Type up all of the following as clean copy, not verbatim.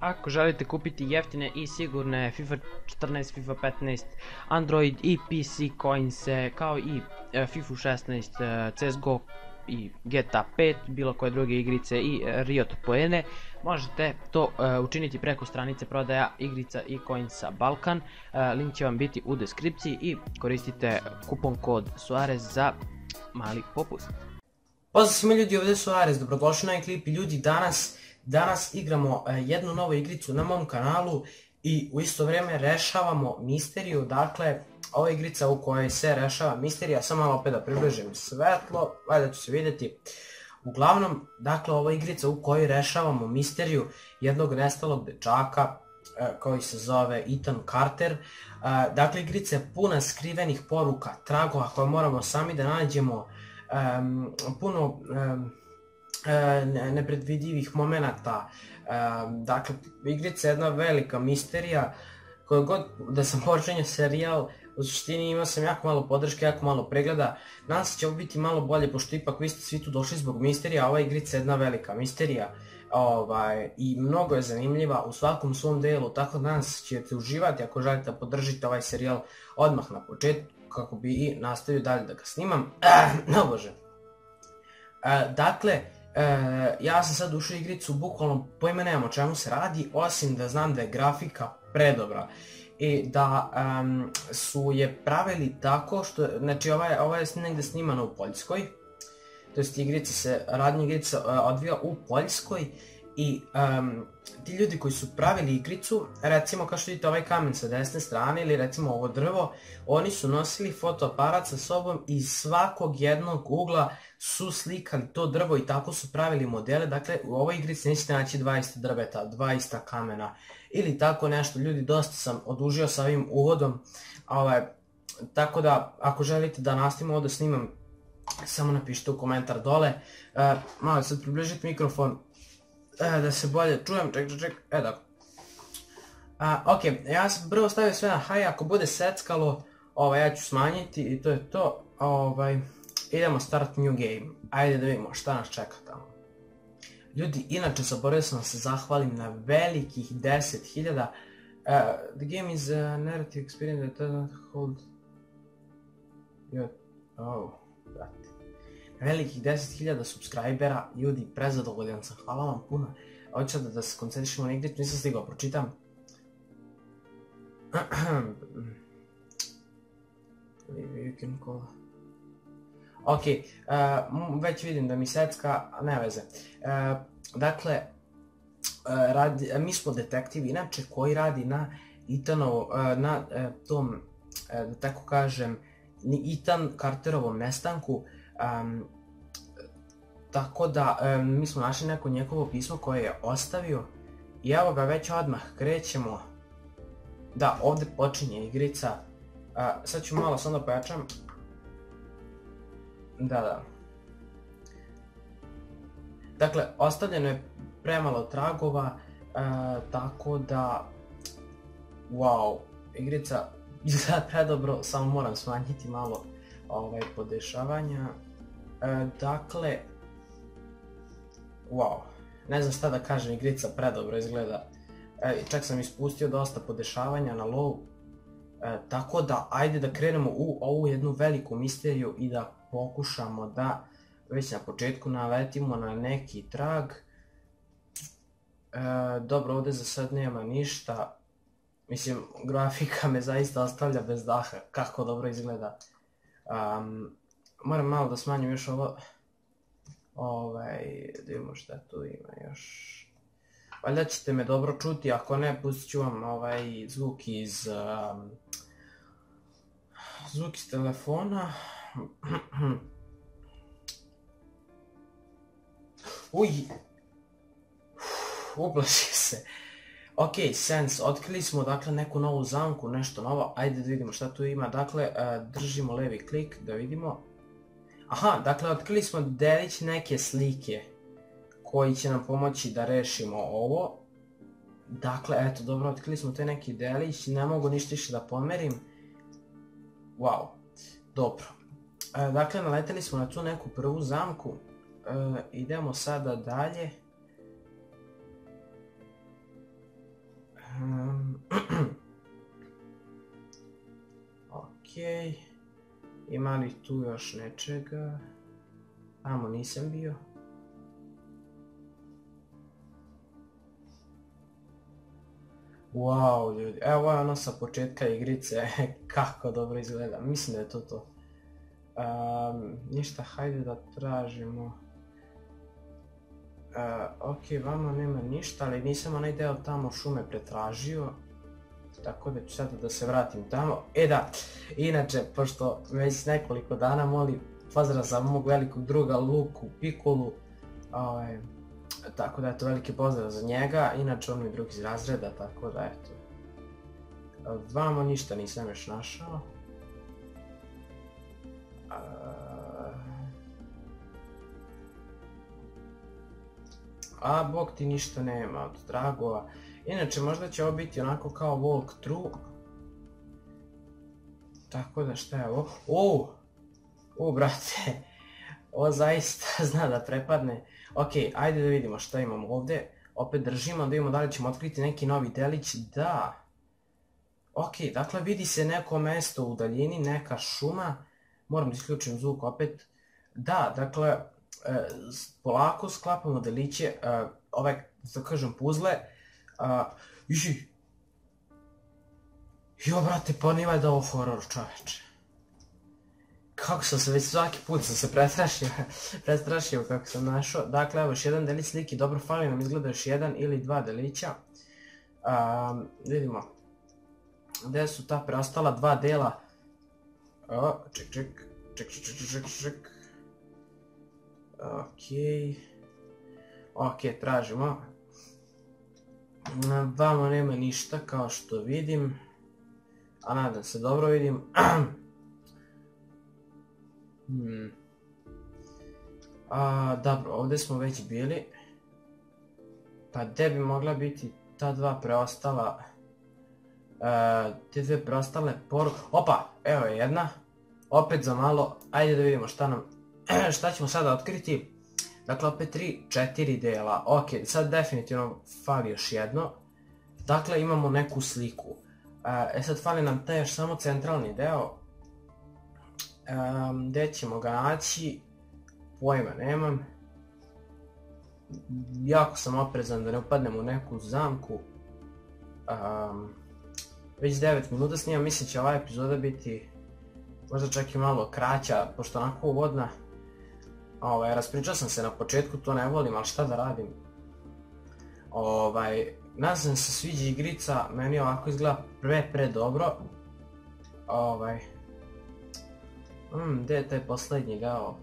Ako želite kupiti jeftine i sigurne FIFA 14, FIFA 15, Android i PC coinse, kao i FIFA 16, CSGO i GTA 5, bilo koje druge igrice i Riot poene, možete to učiniti preko stranice prodaja igrica i coinsa Balkan. Link će vam biti u deskripciji i koristite kupon kod Suarez za mali popust. Pozdrav svima ljudi, ovdje je Suarez, dobrodošli na ovaj klip. Ljudi, danas igramo jednu novu igricu na mom kanalu i u isto vrijeme rešavamo misteriju. Dakle, ova igrica u kojoj se rešava misterija, samo malo opet da približim svetlo, valjda ću se vidjeti. Uglavnom, dakle, ova igrica u kojoj rešavamo misteriju jednog nestalog dečaka koji se zove Ethan Carter. Dakle, igrica je puna skrivenih poruka, tragova koje moramo sami da nađemo, puno nepredvidivih momenata. Dakle, igrica je jedna velika misterija. Koje god da sam počinio serijal, u suštini imao sam jako malo podrške, jako malo pregleda. Nadam se će ovo biti malo bolje, pošto ipak vi ste svi tu došli zbog misterija, a ova igrica je jedna velika misterija. I mnogo je zanimljiva u svakom svom delu, tako da nadam se ćete uživati ako želite da podržite ovaj serijal odmah na početku, kako bi i nastavio dalje da ga snimam. No bože. Dakle, ja sam sad ušao u igricu, bukvalno pojma nemam o čemu se radi, osim da znam da je grafika predobra i da su je pravili tako što, znači ova je negdje snimana u Poljskoj, to jest radnja igrica odvija u Poljskoj i ti ljudi koji su pravili igricu, recimo kao što vidite ovaj kamen sa desne strane ili recimo ovo drvo, oni su nosili fotoaparat sa sobom i iz svakog jednog ugla su slikali to drvo i tako su pravili modele. Dakle, u ovoj igrici nećete naći 20 drveta, 20 kamena ili tako nešto. Ljudi, dosta sam odužio sa ovim uvodom, tako da ako želite da nastavim ovo da snimam, samo napišite u komentar dole. Malo sad približiti mikrofon da se bolje čujem, ček, da. Ok, ja sam prvo stavio sve na high, ako bude seckalo, ja ću smanjiti i to je to. Idemo start new game, ajde da vidimo šta nas čeka tamo. Ljudi, inače zaboravio sam da se zahvalim na velikih 10.000. The game is a narrative experience that does not hold... brate. Velikih 10.000 subscribera, ljudi, prezadovoljan sam, hvala vam puno. Hoću da se koncentrišemo na igricu, nisam stigao, pročitam. Ok, već vidim da mi secka, ne veze. Dakle, mi smo detektivi, inače, koji radi na na tom, da tako kažem, Ethan Carterovom nestanku. Tako da, mi smo našli neko njegovo pismo koje je ostavio i evo ga, već odmah krećemo. Da, ovdje počinje igrica. Sad ću malo sam da pojačam. Da. Dakle, ostavljeno je premalo tragova, tako da, wow, igrica izgleda predobro, samo moram smanjiti malo podešavanja. Dakle, wow, ne znam šta da kažem, igrica predobro izgleda. Čak sam ispustio dosta podešavanja na low, tako da ajde da krenemo u ovu jednu veliku misteriju i da pokušamo da već na početku naletimo na neki trag. Dobro, ovdje za sad nema ništa. Mislim, grafika me zaista ostavlja bez daha, kako dobro izgleda. Moram malo da smanjim još ovo. Da vidimo šta tu ima još. Valjda ćete me dobro čuti, ako ne, pustit ću vam zvuk iz telefona. Uj, uplašio se. Ok, Sense, otkrili smo dakle neku novu zamku, nešto novo, ajde da vidimo šta tu ima. Dakle, držimo levi klik da vidimo. Aha, dakle, otkrili smo delić neke slike koji će nam pomoći da rešimo ovo. Dakle, eto, dobro, otkrili smo taj neki delić, ne mogu ništa više da pomerim. Wow, dobro. Dakle, naleteli smo na tu neku prvu zamku, idemo sada dalje. okej. Ima li tu još nečega? Tamo nisam bio. Wow, ljudi, evo ovo je ono sa početka igrice, kako dobro izgleda, mislim da je to to. Ništa, hajde da tražimo. Ok, vamo nema ništa, ali nisam onaj deo tamo šume pretražio. Tako da ću sada da se vratim tamo. Da, inače, pošto već nekoliko dana molim pozdrav za mog velikog druga Luku Pikulu. Tako da eto, veliki pozdrav za njega, inače on mi je drug iz razreda, tako da eto. Vamo ništa nisam još našao. A bog ti ništa nema od dragova. Inače možda će ovo biti onako kao walkthrough. Tako da šta je ovo? Brate, ovo zaista zna da prepadne. Ok, ajde da vidimo šta imamo ovdje. Opet držimo da vidimo da li ćemo otkriti neki novi delić. Da. Ok, dakle vidi se neko mesto u daljini, neka šuma. Moram da isključim zvuk opet. Da, dakle, polako sklapamo deliće, ove, da kažem, puzle. Jo, brate, pa nije valjda ovo horor, čoveče. Kako sam se već svaki put sam se prestrašio kako sam našao. Dakle, evo još jedan delić sliki, dobro, fali nam izgleda još jedan ili dva delića. Vidimo. Gde su ta preostala dva dela? Ček. Ok, tražimo. Vamo nema ništa kao što vidim. A nadam se dobro vidim. Dobro, ovdje smo već bili. Pa gdje bi mogla biti ta dva preostala... te dve preostale poruke... Opa, evo je jedna. Opet za malo, ajde da vidimo šta ćemo sada otkriti. Dakle, opet 3-4 dela. Ok, sad definitivno fali još jedno. Dakle, imamo neku sliku. Sad fali nam taj još samo centralni deo. Gdje ćemo ga naći? Pojma nemam. Jako sam oprezan da ne upadnem u neku zamku. Već 9 minuta snimam, mislim će ova epizoda biti možda čak i malo kraća, pošto onako uvodna. Raspričao sam se na početku, to ne volim, ali šta da radim. Nadam se sviđa igrica, meni ovako izgleda pre dobro. Gdje je taj posljednji deo?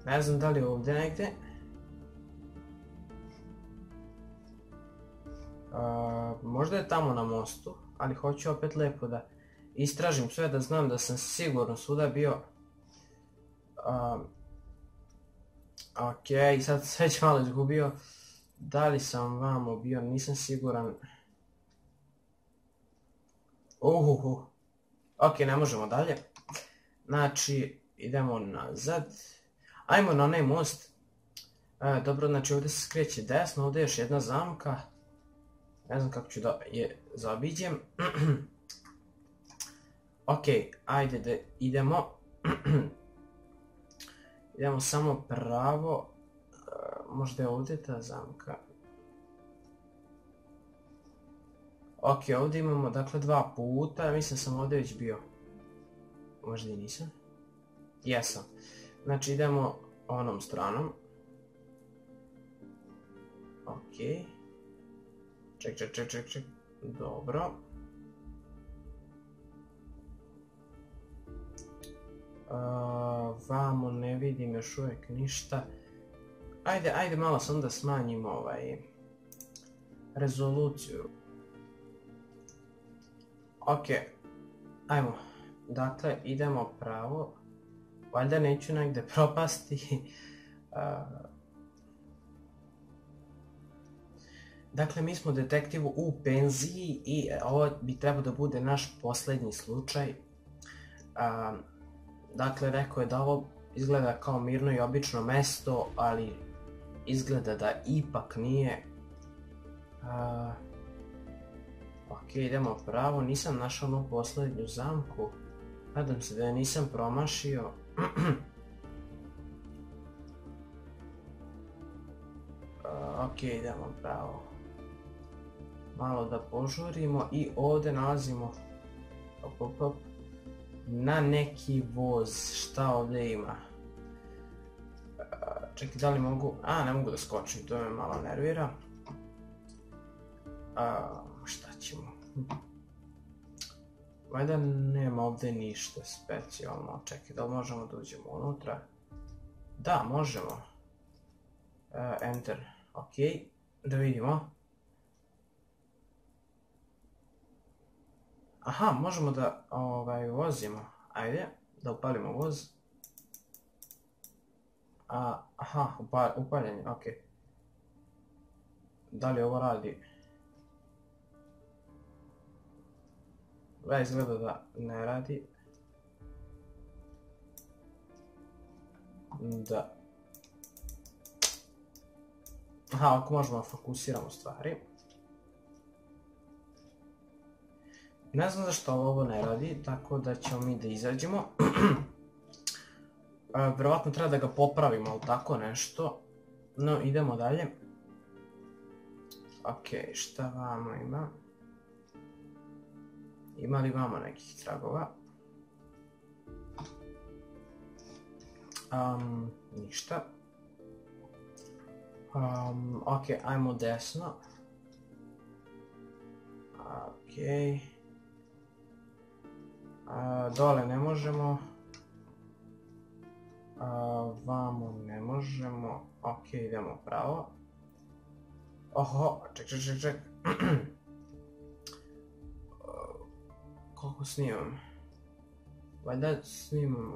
Ne znam da li je ovdje negdje. Možda je tamo na mostu, ali hoću opet lepo da istražim sve, da znam da sam sigurno svuda bio. Ok, sad se već malo izgubio. Da li sam vamo bio, nisam siguran. Ok, ne možemo dalje. Znači, idemo nazad. Ajmo na onaj most. Dobro, znači ovdje se skreće desno, ovdje je još jedna zamka. Ne znam kako ću da je zaobiđem. Ok, ajde da idemo. Idemo samo pravo. Možda je ovdje ta zamka. Ok, ovdje imamo dakle dva puta. Mislim sam ovdje već bio. Možda i nisam. Jesam. Znači idemo onom stranom. Ok. Ček. Dobro. Vamo ne vidim još uvijek ništa. Ajde malo sam da smanjim rezoluciju. Ok, ajmo. Dakle, idemo pravo. Valjda neću negdje propasti. Dakle, mi smo detektiv u penziji i ovo bi trebao da bude naš posljednji slučaj. Dakle, rekao je da ovo izgleda kao mirno i obično mesto, ali izgleda da ipak nije. Ok, idemo pravo, nisam našao onu posljednju zamku. Nadam se da je nisam promašio. Ok, idemo pravo. Malo da požurimo i ovdje nalazimo na neki voz. Šta ovdje ima? Čekaj, da li mogu... ne mogu da skočim, to me malo nervira. Šta ćemo? Valjda nema ovdje ništa specijalno. Čekaj, da li možemo da uđemo unutra? Da, možemo. Enter. Ok, da vidimo. Aha, možemo da vozimo. Ajde, da upalimo voz. Aha, upaljenje, ok. Da li ovo radi? Izgleda da ne radi. Da. Aha, ako možemo da fokusiramo stvari. Ne znam zašto ovo ne radi, tako da ćemo mi da izađemo. Vjerovatno treba da ga popravimo, ali tako nešto. No, idemo dalje. Ok, šta vamo ima? Ima li vamo nekih tragova? Ništa. Ok, ajmo desno. Ok. Dole ne možemo. Vamo ne možemo. Ok, idemo pravo. Oho, ček. Koliko snimam? Valjda snimam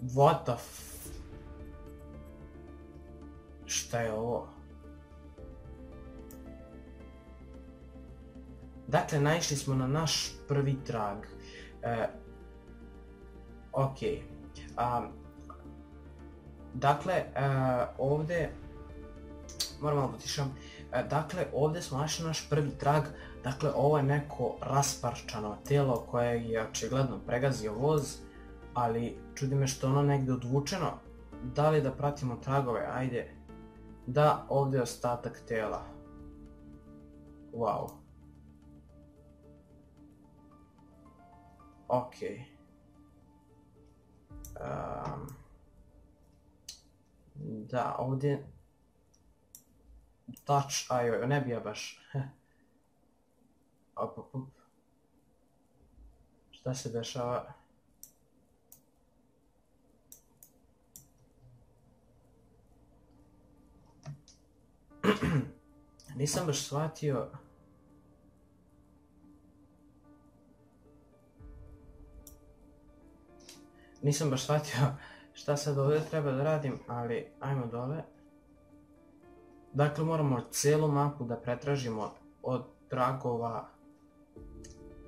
What the Šta je ovo? Dakle, naišli smo na naš prvi trag. Ok. Dakle, ovdje... Moram malo potišam. Dakle, ovdje smo našli naš prvi trag. Dakle, ovo je neko rasparčano tijelo koje je očigledno pregazio voz. Ali čudi me što je ono negdje odvučeno. Da li da pratimo tragove? Ajde. Da, ovdje je ostatak tijela. Wow. Ok. Da, ovdje... Touch, ajoj, ne bi ja baš. Op. Šta se dešava? Nisam baš shvatio... Nisam baš shvatio šta sad ovdje treba da radim, ali ajmo dole. Dakle, moramo cijelu mapu da pretražimo od tragova,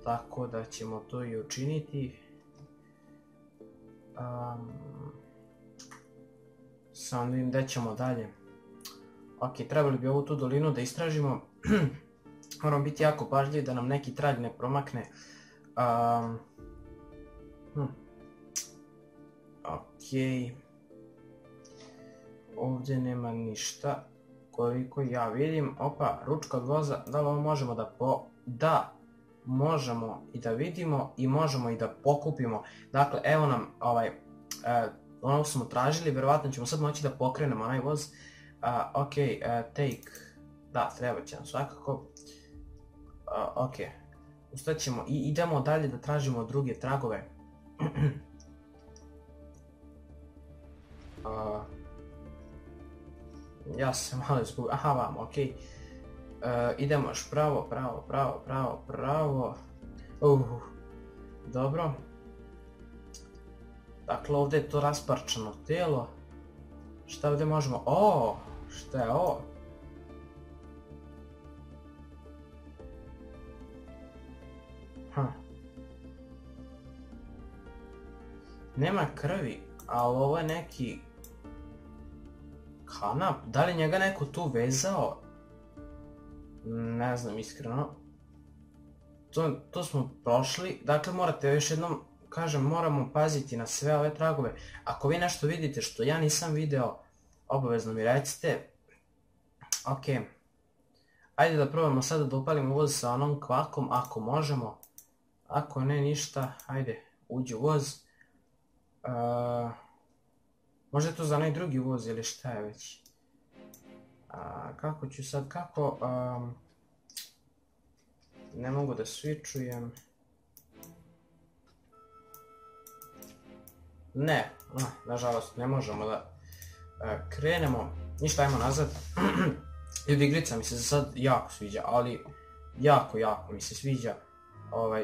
tako da ćemo to i učiniti. Samo da vidim gdje ćemo dalje. Ok, trebali bi ovu tu dolinu da istražimo. Moramo biti jako pažljivi da nam neki trag ne promakne. Ok. Ovdje nema ništa. Koliko ja vidim. Opa, ručka od voza. Da li ovo možemo da Da, možemo i da vidimo i možemo i da pokupimo. Dakle, evo nam ono smo tražili. Vjerovatno ćemo sad moći da pokrenemo onaj voz. Ok, take. Da, treba će nam svakako. Ok. Ustat ćemo i idemo dalje da tražimo druge tragove. Ja sam malo izgubio. Aha, vam, ok. Idemo još pravo. Dobro. Dakle, ovdje je to rasparčano tijelo. Šta ovdje možemo... šta je ovo? Nema krvi, ali ovo je neki... kanap. Da li njega neko tu vezao? Ne znam iskreno. To smo prošli, dakle morate još jednom, kažem, moramo paziti na sve ove tragove. Ako vi nešto vidite što ja nisam video, obavezno mi recite. Ok. Ajde da probamo sada da upalimo voz sa onom kvakom, ako možemo. Ako ne ništa, ajde, uđi u voz. Možda je to za onaj drugi voz ili šta je već. Kako ću sad, kako... Ne mogu da switchujem. Ne, nažalost ne možemo da krenemo. Ništa, ajmo nazad. Ljudi, igrica mi se za sad jako sviđa, ali jako mi se sviđa.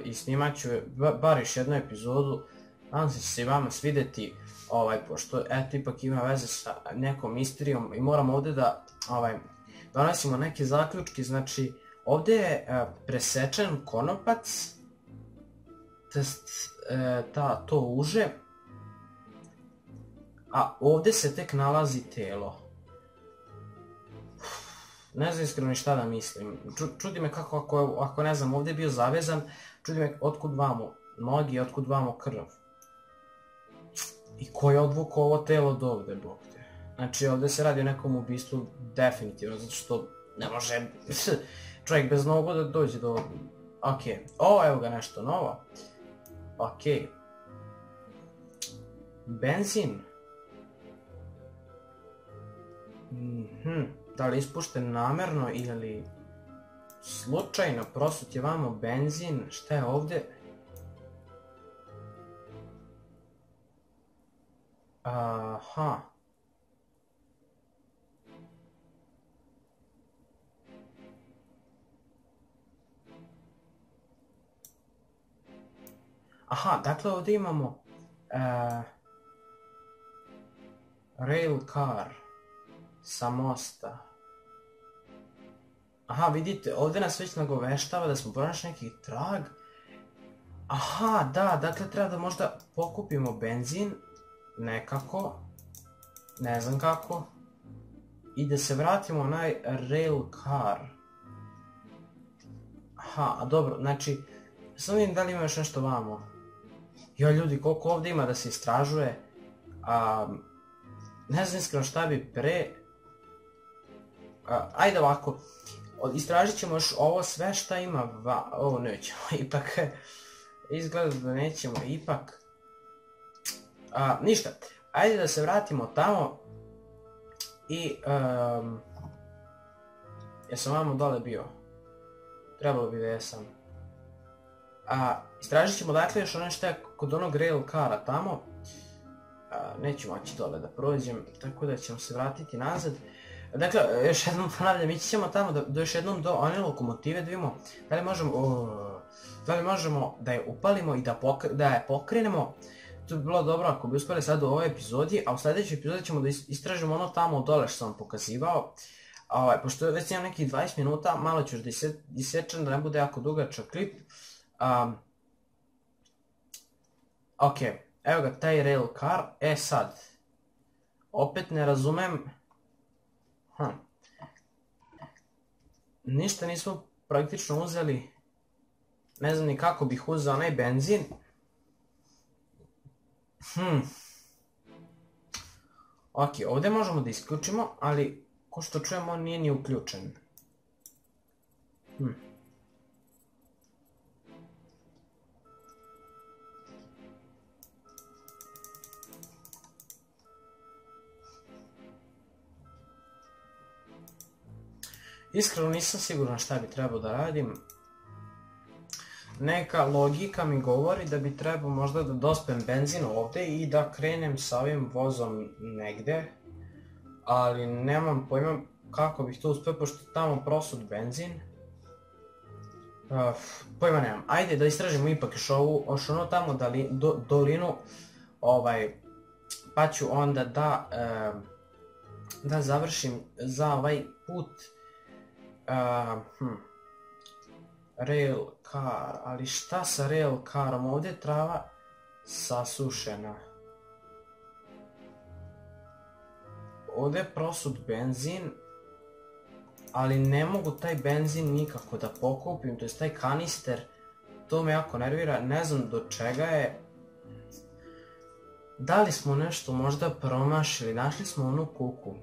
I snimat ću bar još jednu epizodu. Nadam se će se i vama svidjeti, pošto eto ipak ima veze sa nekom misterijom i moramo ovdje da donosimo neke zaključke. Znači, ovdje je presečen konopac, to uže, a ovdje se tek nalazi telo. Ne znam iskreno ni šta da mislim. Čudi me kako, ako ne znam, ovdje je bio zavezan, čudi me otkud vamo nogi, otkud vamo krv. I ko je odvukao ovo telo do ovdje, bog te. Znači, ovdje se radi o nekom ubistvu definitivno, zato što ne može čovjek bez nogu da dođe do ovdje. Ok, evo ga nešto novo. Ok. Benzin. Da li ispušten namerno ili slučajno, prosut je vamo benzin, šta je ovdje? Aha. Aha, dakle ovdje imamo rail car sa mosta. Aha, vidite, ovdje nas već nagoveštava da smo pronašli neki trag. Aha, da, dakle treba da možda pokupimo benzin, nekako, ne znam kako, i da se vratimo na onaj rail car. Aha, a dobro, znači, samo vidim da li ima još nešto vamo. Jo ljudi, koliko ovdje ima da se istražuje, ne znam iskreno šta bi pre. Ajde ovako, istražit ćemo još ovo sve šta ima, ovo nećemo ipak, izgleda da nećemo ipak. Ništa, ajde da se vratimo tamo i jesam vamo dole bio, trebalo bi da jesam. Istražit ćemo dakle još ono što je kod onog rail cara tamo. Neću moći dole da prođem, tako da ćemo se vratiti nazad. Dakle, još jednom ponavljam, ići ćemo tamo još jednom do one lokomotive, da vidimo da li možemo da je upalimo i da je pokrenemo. To bi bilo dobro ako bi uspjeli sad u ovoj epizodi, a u sljedećoj epizodi ćemo da istražimo ono tamo dole što sam vam pokazivao. Pošto već imam nekih 20 minuta, malo ću da isječem da ne bude jako dugačak klip. Ok, evo ga taj rail car, sad, opet ne razumem, ništa nismo praktično uzeli, ne znam ni kako bih uzeo onaj benzin. Ok, ovdje možemo da isključimo, ali ko što čujemo on nije ni uključen. Iskreno nisam siguran šta bi trebao da radim. Neka logika mi govori da bi trebao možda da dospem benzin ovdje i da krenem sa ovim vozom negdje. Ali nemam pojma kako bih to uspio, pošto tamo prosut benzin. Pojma nemam. Ajde da istražimo ipak još ono tamo dolinu. Pa ću onda da završim za ovaj put. Rail car, ali šta sa rail carom? Ovdje je trava sasušena. Ovdje je prosut benzin, ali ne mogu taj benzin nikako da pokupim, to je taj kanister, to me jako nervira, ne znam do čega je. Da li smo nešto možda promašili, našli smo onu kuku.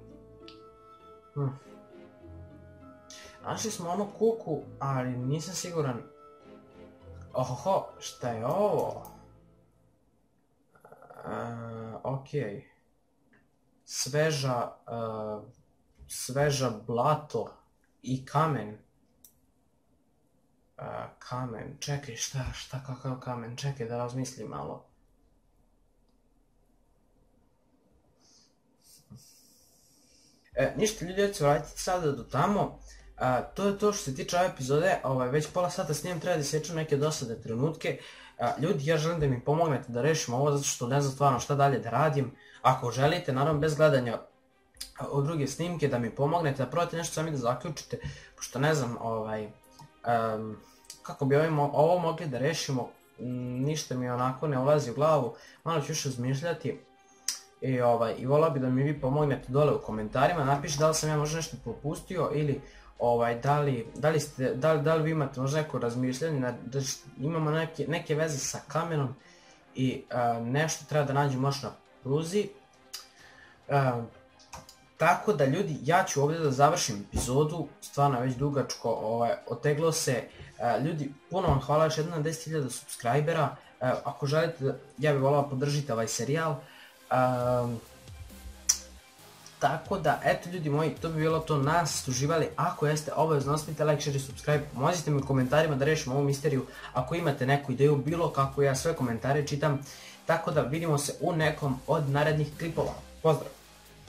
Našli smo onu kuku, ali nisam siguran. Ohoho, šta je ovo? Okej. Sveža blato i kamen. Kamen, čekaj, šta kakav kamen, čekaj da razmislim malo. Ništa ljudi, ja ću vratiti sada do tamo. To je to što se tiče ove epizode, već pola sata snimam, treba da sečem neke dosadne trenutke. Ljudi, ja želim da mi pomognete da rešim ovo, zato što ne znam stvarno šta dalje da radim. Ako želite, naravno bez gledanja u druge snimke, da mi pomognete, da probate nešto sami da zaključite, pošto ne znam kako bi ovo mogli da rešimo, ništa mi onako ne ulazi u glavu, malo ću još razmišljati. I volao bi da mi vi pomognete dole u komentarima, napišite da li sam ja možda nešto propustio ili da li vi imate možda neko razmišljanje, da imamo neke veze sa kamenom i nešto treba da nađemo još na pruzi. Tako da ljudi, ja ću ovdje da završim epizodu, stvarno je već dugačko, oteglo se. Ljudi, puno vam hvala još jednom na 10.000 subscribera, ako želite, ja bih volao podržite ovaj serijal. Tako da, eto ljudi moji, to bi bilo to, nas ste uživali, ako jeste, obavezno ostavite like, share i subscribe, pomozite mi u komentarima da rešimo ovu misteriju, ako imate neku ideju, bilo kako, ja sve komentare čitam, tako da vidimo se u nekom od narednih klipova, pozdrav!